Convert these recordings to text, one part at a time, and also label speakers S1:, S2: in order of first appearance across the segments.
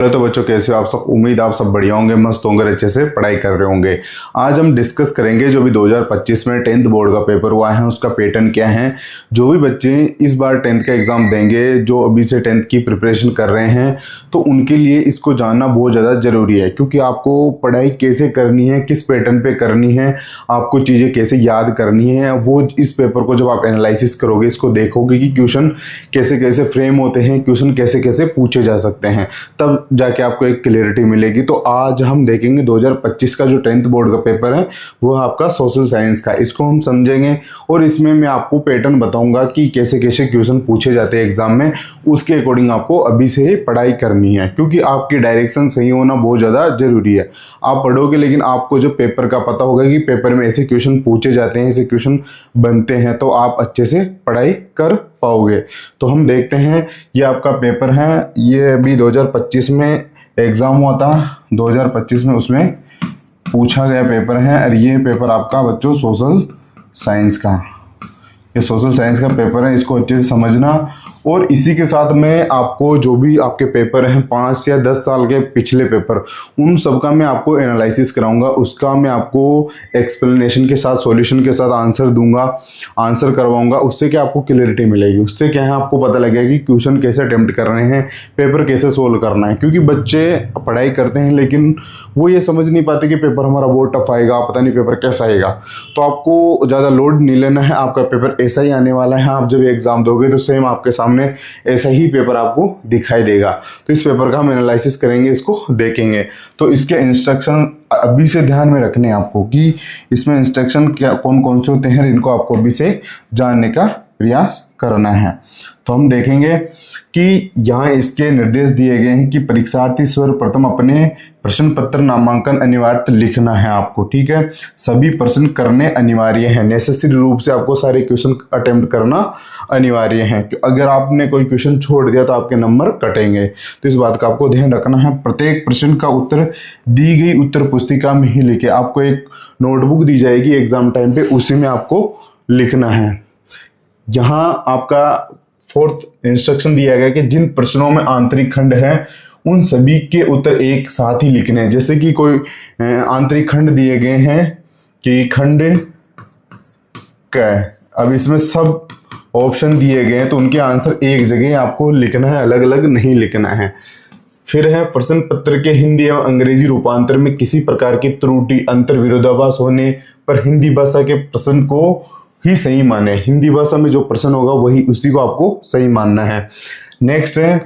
S1: तो बच्चों कैसे हो आप सब। उम्मीद आप सब बढ़िया होंगे, मस्त होंगे, अच्छे से पढ़ाई कर रहे होंगे। आज हम डिस्कस करेंगे जो भी 2025 में 10th बोर्ड का पेपर हुआ है उसका पैटर्न क्या है। जो भी बच्चे इस बार 10th का एग्जाम देंगे, जो अभी से 10th की प्रिपरेशन कर रहे हैं, तो उनके लिए इसको जानना बहुत ज़्यादा ज़रूरी है, क्योंकि आपको पढ़ाई कैसे करनी है, किस पैटर्न पे करनी है, आपको चीज़ें कैसे याद करनी है, वो इस पेपर को जब आप एनालिसिस करोगे, इसको देखोगे कि क्वेश्चन कैसे कैसे फ्रेम होते हैं, क्वेश्चन कैसे कैसे पूछे जा सकते हैं, तब जाके आपको एक क्लियरिटी मिलेगी। तो आज हम देखेंगे 2025 का जो 10th बोर्ड का पेपर है वो आपका सोशल साइंस का, इसको हम समझेंगे और इसमें मैं आपको पैटर्न बताऊंगा कि कैसे कैसे क्वेश्चन पूछे जाते हैं एग्जाम में। उसके अकॉर्डिंग आपको अभी से ही पढ़ाई करनी है, क्योंकि आपकी डायरेक्शन सही होना बहुत ज़्यादा जरूरी है। आप पढ़ोगे लेकिन आपको जब पेपर का पता होगा कि पेपर में ऐसे क्वेश्चन पूछे जाते हैं, ऐसे क्वेश्चन बनते हैं, तो आप अच्छे से पढ़ाई कर पाओगे। तो हम देखते हैं, ये आपका पेपर है, ये अभी 2025 में एग्ज़ाम हुआ था, 2025 में उसमें पूछा गया पेपर है। और ये पेपर आपका बच्चों सोशल साइंस का, ये सोशल साइंस का पेपर है, इसको अच्छे से समझना। और इसी के साथ में आपको जो भी आपके पेपर हैं 5 या 10 साल के पिछले पेपर, उन सब का मैं आपको एनालिसिस कराऊंगा, उसका मैं आपको एक्सप्लेनेशन के साथ, सॉल्यूशन के साथ आंसर दूंगा, आंसर करवाऊंगा। उससे क्या आपको क्लियरिटी मिलेगी, उससे क्या है आपको पता लगेगा कि क्वेश्चन कैसे अटेम्प्ट कर रहे हैं, पेपर कैसे सोल्व करना है। क्योंकि बच्चे पढ़ाई करते हैं लेकिन वो ये समझ नहीं पाते कि पेपर हमारा बहुत टफ आएगा, पता नहीं पेपर कैसा आएगा। तो आपको ज़्यादा लोड नहीं लेना है, आपका पेपर ऐसा ही आने वाला है। आप जब एग्ज़ाम दोगे तो सेम आपके सामने ऐसा ही पेपर आपको दिखाई देगा। तो इस पेपर का हम एनालिसिस करेंगे, इसको देखेंगे। तो इसके इंस्ट्रक्शन अभी से ध्यान में रखने हैं आपको कि इसमें इंस्ट्रक्शन क्या कौन कौन से होते हैं, इनको आपको अभी से जानने का प्रयास करना है। तो हम देखेंगे कि यहाँ इसके निर्देश दिए गए हैं कि परीक्षार्थी सर्वप्रथम अपने प्रश्न पत्र नामांकन अनिवार्य लिखना है आपको, ठीक है। सभी प्रश्न करने अनिवार्य है, नेसेसरी रूप से आपको सारे क्वेश्चन अटेम्प्ट करना अनिवार्य है। अगर आपने कोई क्वेश्चन छोड़ दिया तो आपके नंबर कटेंगे, तो इस बात का आपको ध्यान रखना है। प्रत्येक प्रश्न का उत्तर दी गई उत्तर पुस्तिका में ही लिखे। आपको एक नोटबुक दी जाएगी एग्जाम टाइम पे, उसी में आपको लिखना है। जहां आपका 4th इंस्ट्रक्शन दिया गया कि जिन प्रश्नों में आंतरिक खंड है उन सभी के उत्तर एक साथ ही लिखने हैं। जैसे कि कोई आंतरिक खंड दिए गए हैं कि खंड क, अब इसमें सब ऑप्शन दिए गए हैं तो उनके आंसर एक जगह आपको लिखना है, अलग अलग नहीं लिखना है। फिर है प्रश्न पत्र के हिंदी एवं अंग्रेजी रूपांतर में किसी प्रकार की त्रुटि, अंतर, विरोधाभास होने पर हिंदी भाषा के प्रश्न को ही सही माने। हिंदी भाषा में जो प्रश्न होगा वही उसी को आपको सही मानना है। नेक्स्ट है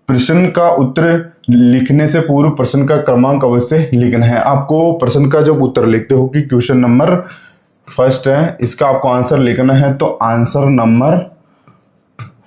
S1: प्रश्न का उत्तर लिखने से पूर्व प्रश्न का क्रमांक अवश्य लिखना है। आपको प्रश्न का जब उत्तर लिखते हो कि क्वेश्चन नंबर फर्स्ट है, इसका आपको आंसर लिखना है, तो आंसर नंबर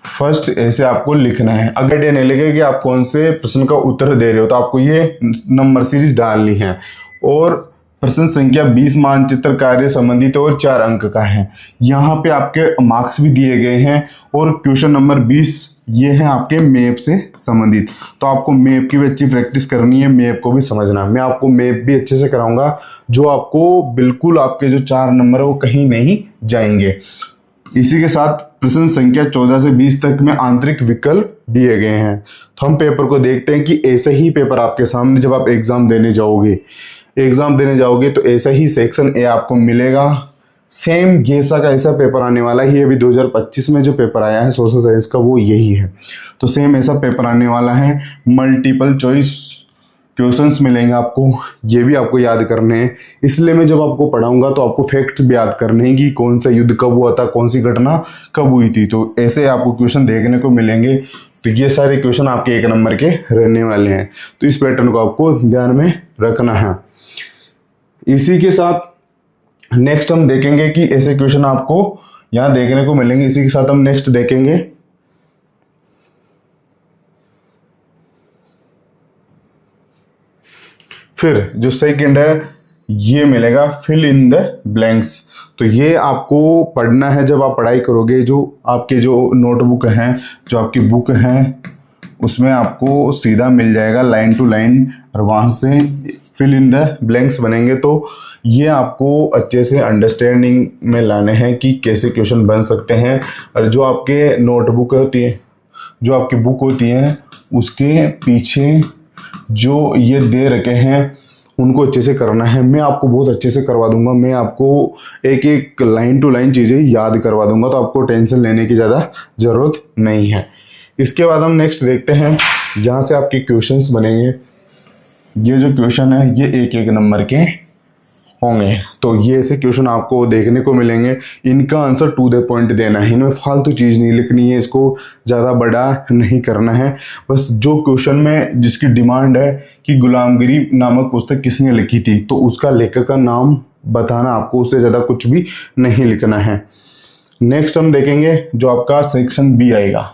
S1: फर्स्ट ऐसे आपको लिखना है। अगर ये नहीं लिखे कि आप कौन से प्रश्न का उत्तर दे रहे हो तो आपको ये नंबर सीरीज डालनी है। और प्रश्न संख्या 20 मानचित्र कार्य संबंधित और 4 अंक का है। यहाँ पे आपके मार्क्स भी दिए गए हैं। और क्वेश्चन नंबर 20 ये है आपके मैप से संबंधित, तो आपको मैप की भी अच्छी प्रैक्टिस करनी है, मैप को भी समझना। मैं आपको मैप भी अच्छे से कराऊंगा, जो आपको बिल्कुल आपके जो 4 नंबर है वो कहीं नहीं जाएंगे। इसी के साथ प्रश्न संख्या 14 से 20 तक में आंतरिक विकल्प दिए गए हैं। तो हम पेपर को देखते हैं कि ऐसे ही पेपर आपके सामने जब आप एग्जाम देने जाओगे तो ऐसा ही सेक्शन ए आपको मिलेगा। सेम जैसा का ऐसा पेपर आने वाला है। ये अभी 2025 में जो पेपर आया है सोशल साइंस का वो यही है। तो सेम ऐसा पेपर आने वाला है। मल्टीपल चॉइस क्वेश्चंस मिलेंगे आपको, ये भी आपको याद करने हैं। इसलिए मैं जब आपको पढ़ाऊंगा तो आपको फैक्ट्स भी याद करने हैं कि कौन सा युद्ध कब हुआ था, कौन सी घटना कब हुई थी। तो ऐसे आपको क्वेश्चन देखने को मिलेंगे। तो ये सारे क्वेश्चन आपके 1 नंबर के रहने वाले हैं। तो इस पैटर्न को आपको ध्यान में रखना है। इसी के साथ नेक्स्ट हम देखेंगे कि ऐसे क्वेश्चन आपको यहां देखने को मिलेंगे। इसी के साथ हम नेक्स्ट देखेंगे फिर जो सेकंड है ये मिलेगा फिल इन द ब्लैंक्स। तो ये आपको पढ़ना है जब आप पढ़ाई करोगे। जो आपके जो नोटबुक हैं, जो आपकी बुक हैं, उसमें आपको सीधा मिल जाएगा लाइन टू लाइन, और वहां से फिल इन द ब्लैंक्स बनेंगे। तो ये आपको अच्छे से अंडरस्टैंडिंग में लाने हैं कि कैसे क्वेश्चन बन सकते हैं। और जो आपके नोटबुक होती है, जो आपकी बुक होती है, उसके पीछे जो ये दे रखे हैं उनको अच्छे से करना है। मैं आपको बहुत अच्छे से करवा दूंगा, मैं आपको एक एक लाइन टू लाइन चीज़ें याद करवा दूंगा, तो आपको टेंशन लेने की ज़्यादा ज़रूरत नहीं है। इसके बाद हम नेक्स्ट देखते हैं, यहाँ से आपके क्वेश्चंस बनेंगे। ये जो क्वेश्चन है ये एक एक नंबर के होंगे, तो ये ऐसे क्वेश्चन आपको देखने को मिलेंगे। इनका आंसर टू द पॉइंट देना है, इनमें फालतू चीज़ नहीं लिखनी है, इसको ज़्यादा बड़ा नहीं करना है। बस जो क्वेश्चन में जिसकी डिमांड है कि गुलामगिरी नामक पुस्तक किसने लिखी थी, तो उसका लेखक का नाम बताना आपको, उससे ज़्यादा कुछ भी नहीं लिखना है। नेक्स्ट हम देखेंगे जो आपका सेक्शन बी आएगा।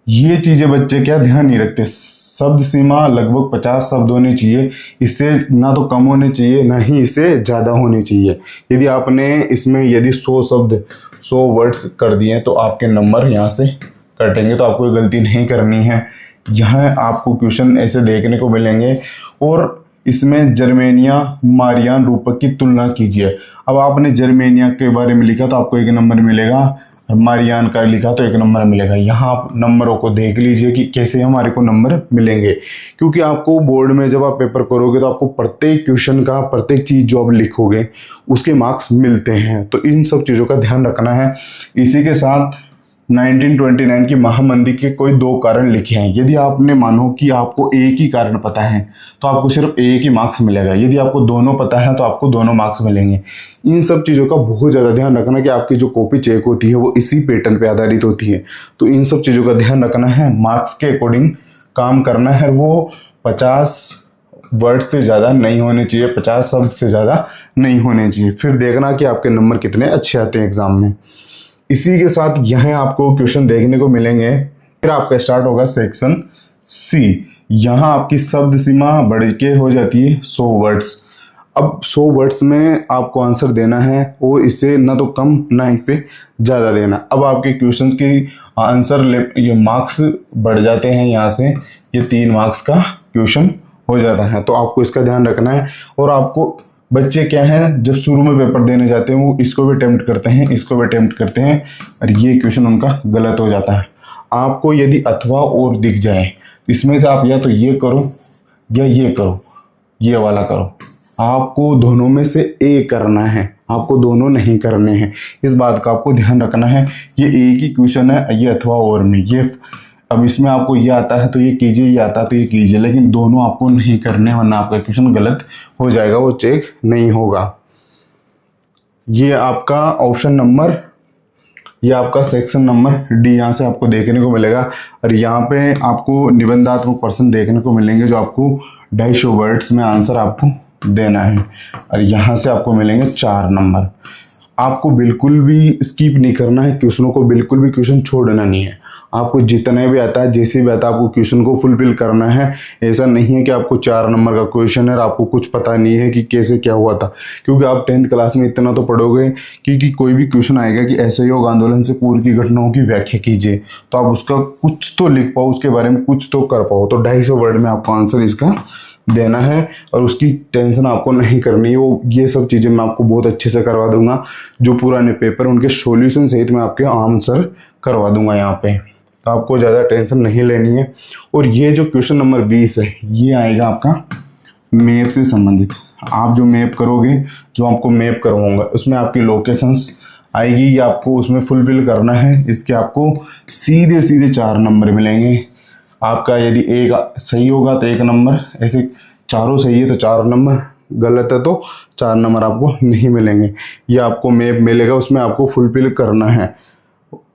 S1: ये चीज़ें बच्चे क्या ध्यान नहीं रखते, शब्द सीमा लगभग 50 शब्द होनी चाहिए, इससे ना तो कम होने चाहिए ना ही इससे ज़्यादा होनी चाहिए। यदि आपने इसमें यदि 100 शब्द 100 वर्ड्स कर दिए तो आपके नंबर यहाँ से कटेंगे, तो आपको गलती नहीं करनी है। यहाँ आपको क्वेश्चन ऐसे देखने को मिलेंगे और इसमें जर्मेनिया मारियान रूपक की तुलना कीजिए। अब आपने जर्मेनिया के बारे में लिखा तो आपको 1 नंबर मिलेगा, मारियान का लिखा तो 1 नंबर मिलेगा। यहाँ आप नंबरों को देख लीजिए कि कैसे हमारे को नंबर मिलेंगे, क्योंकि आपको बोर्ड में जब आप पेपर करोगे तो आपको प्रत्येक क्वेश्चन का प्रत्येक चीज़ जो आप लिखोगे उसके मार्क्स मिलते हैं, तो इन सब चीज़ों का ध्यान रखना है। इसी के साथ 1929 की महामंदी के कोई 2 कारण लिखे हैं। यदि आपने मानो कि आपको एक ही कारण पता है तो आपको सिर्फ एक ही मार्क्स मिलेगा, यदि आपको दोनों पता है तो आपको दोनों मार्क्स मिलेंगे। इन सब चीज़ों का बहुत ज़्यादा ध्यान रखना कि आपकी जो कॉपी चेक होती है वो इसी पैटर्न पे आधारित होती है, तो इन सब चीज़ों का ध्यान रखना है। मार्क्स के अकॉर्डिंग काम करना है, वो 50 वर्ड से ज़्यादा नहीं होने चाहिए, 50 शब्द से ज़्यादा नहीं होने चाहिए। फिर देखना कि आपके नंबर कितने अच्छे आते हैं एग्ज़ाम में। इसी के साथ यहाँ आपको क्वेश्चन देखने को मिलेंगे। फिर आपका स्टार्ट होगा सेक्शन सी। यहाँ आपकी शब्द सीमा बढ़ के हो जाती है 100 वर्ड्स। अब 100 वर्ड्स में आपको आंसर देना है और इससे ना तो कम ना इससे ज़्यादा देना। अब आपके क्वेश्चंस की आंसर ये मार्क्स बढ़ जाते हैं, यहाँ से ये 3 मार्क्स का क्वेश्चन हो जाता है, तो आपको इसका ध्यान रखना है। और आपको बच्चे क्या है जब शुरू में पेपर देने जाते हैं वो इसको भी अटेम्प्ट करते हैं, इसको भी अटेम्प्ट करते हैं, और ये क्वेश्चन उनका गलत हो जाता है। आपको यदि अथवा और दिख जाए इसमें से आप या तो ये करो या ये करो, ये वाला करो, आपको दोनों में से एक करना है, आपको दोनों नहीं करने हैं। इस बात का आपको ध्यान रखना है। ये एक ही क्वेश्चन है, ये अथवा और में, ये अब इसमें आपको ये आता है तो ये कीजिए, ये आता है तो ये कीजिए, लेकिन दोनों आपको नहीं करने, वरना आपका क्वेश्चन गलत हो जाएगा, वो चेक नहीं होगा। ये आपका ऑप्शन नंबर, ये आपका सेक्शन नंबर डी यहाँ से आपको देखने को मिलेगा। और यहाँ पे आपको निबंधात्मक प्रश्न देखने को मिलेंगे जो आपको 250 वर्ड्स में आंसर आपको देना है, और यहाँ से आपको मिलेंगे 4 नंबर। आपको बिल्कुल भी स्किप नहीं करना है, क्वेश्चनों को बिल्कुल भी क्वेश्चन छोड़ना नहीं है। आपको जितने भी आता है, जैसे भी आता है, आपको क्वेश्चन को फुलफिल करना है। ऐसा नहीं है कि आपको 4 नंबर का क्वेश्चन है और आपको कुछ पता नहीं है कि कैसे क्या हुआ था, क्योंकि आप 10th क्लास में इतना तो पढ़ोगे कि कोई भी क्वेश्चन आएगा कि असहयोग आंदोलन से पूर्व की घटनाओं की व्याख्या कीजिए, तो आप उसका कुछ तो लिख पाओ, उसके बारे में कुछ तो कर पाओ। तो 250 वर्ड में आपको आंसर इसका देना है और उसकी टेंशन आपको नहीं करनी है। वो ये सब चीज़ें मैं आपको बहुत अच्छे से करवा दूंगा। जो पुराने पेपर उनके सॉल्यूशन सहित मैं आपके आंसर करवा दूंगा यहाँ पे, तो आपको ज़्यादा टेंशन नहीं लेनी है। और ये जो क्वेश्चन नंबर 20 है ये आएगा आपका मैप से संबंधित। आप जो मैप करोगे, जो आपको मैप करवाऊंगा उसमें आपकी लोकेशंस आएगी, ये आपको उसमें फुलफिल करना है। इसके आपको सीधे सीधे 4 नंबर मिलेंगे। आपका यदि एक सही होगा तो 1 नंबर, ऐसे चारों सही है तो 4 नंबर, गलत है तो 4 नंबर आपको नहीं मिलेंगे। ये आपको मैप मिलेगा, उसमें आपको फुलफिल करना है।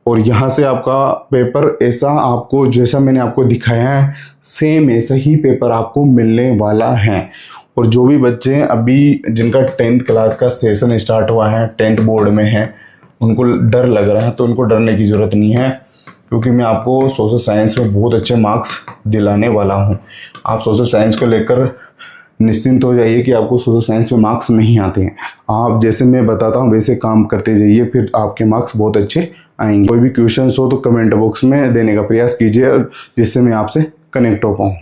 S1: और यहाँ से आपका पेपर ऐसा आपको जैसा मैंने आपको दिखाया है सेम ऐसा ही पेपर आपको मिलने वाला है। और जो भी बच्चे अभी जिनका 10th क्लास का सेशन स्टार्ट हुआ है, 10th बोर्ड में है, उनको डर लग रहा है तो उनको डरने की ज़रूरत नहीं है, क्योंकि मैं आपको सोशल साइंस में बहुत अच्छे मार्क्स दिलाने वाला हूँ। आप सोशल साइंस को लेकर निश्चिंत हो जाइए कि आपको सोशल साइंस में मार्क्स नहीं आते हैं। आप जैसे मैं बताता हूँ वैसे काम करते जाइए, फिर आपके मार्क्स बहुत अच्छे आएंगे। कोई भी क्वेश्चन हो तो कमेंट बॉक्स में देने का प्रयास कीजिए जिससे मैं आपसे कनेक्ट हो पाऊँ।